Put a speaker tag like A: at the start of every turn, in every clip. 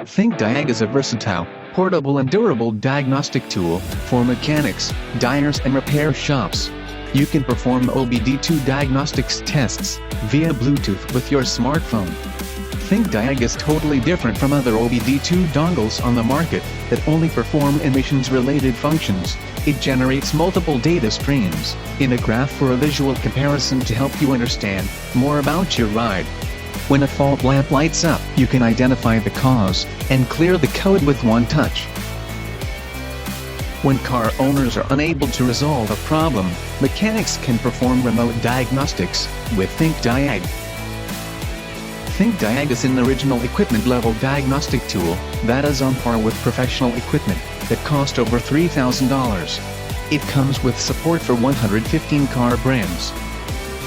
A: THINKDIAG is a versatile, portable and durable diagnostic tool for mechanics, dyers and repair shops. You can perform OBD II diagnostics tests via Bluetooth with your smartphone. THINKDIAG is totally different from other OBD II dongles on the market that only perform emissions-related functions. It generates multiple data streams in a graph for a visual comparison to help you understand more about your ride. When a fault lamp lights up, you can identify the cause and clear the code with one touch. When car owners are unable to resolve a problem, mechanics can perform remote diagnostics with THINKDIAG. THINKDIAG is an original equipment-level diagnostic tool that is on par with professional equipment that cost over $3,000. It comes with support for 115 car brands.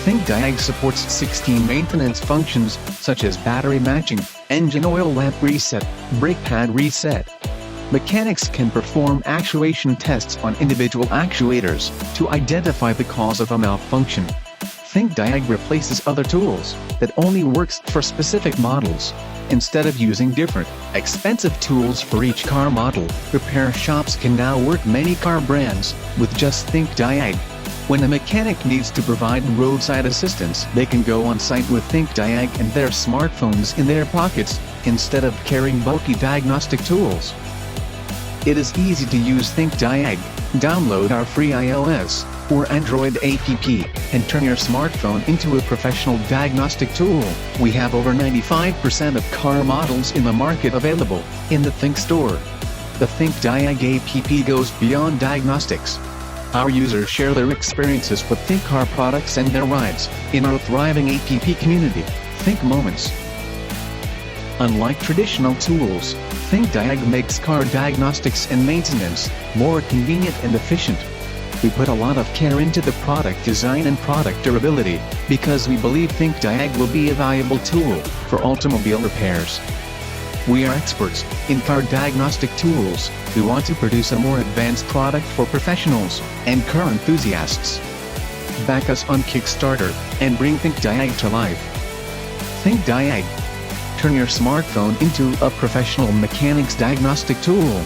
A: THINKDIAG supports 16 maintenance functions such as battery matching, engine oil lamp reset, brake pad reset. Mechanics can perform actuation tests on individual actuators to identify the cause of a malfunction. THINKDIAG replaces other tools that only works for specific models. Instead of using different, expensive tools for each car model, repair shops can now work many car brands with just THINKDIAG. When a mechanic needs to provide roadside assistance, they can go on site with THINKDIAG and their smartphones in their pockets, instead of carrying bulky diagnostic tools. It is easy to use THINKDIAG. Download our free iOS or Android app and turn your smartphone into a professional diagnostic tool. We have over 95% of car models in the market available in the Think store. The THINKDIAG app goes beyond diagnostics. Our users share their experiences with ThinkCar products and their rides in our thriving app community, Think Moments. Unlike traditional tools, THINKDIAG makes car diagnostics and maintenance more convenient and efficient. We put a lot of care into the product design and product durability, because we believe THINKDIAG will be a valuable tool for automobile repairs. We are experts in car diagnostic tools. We want to produce a more advanced product for professionals and car enthusiasts. Back us on Kickstarter and bring THINKDIAG to life. THINKDIAG. Turn your smartphone into a professional mechanics diagnostic tool.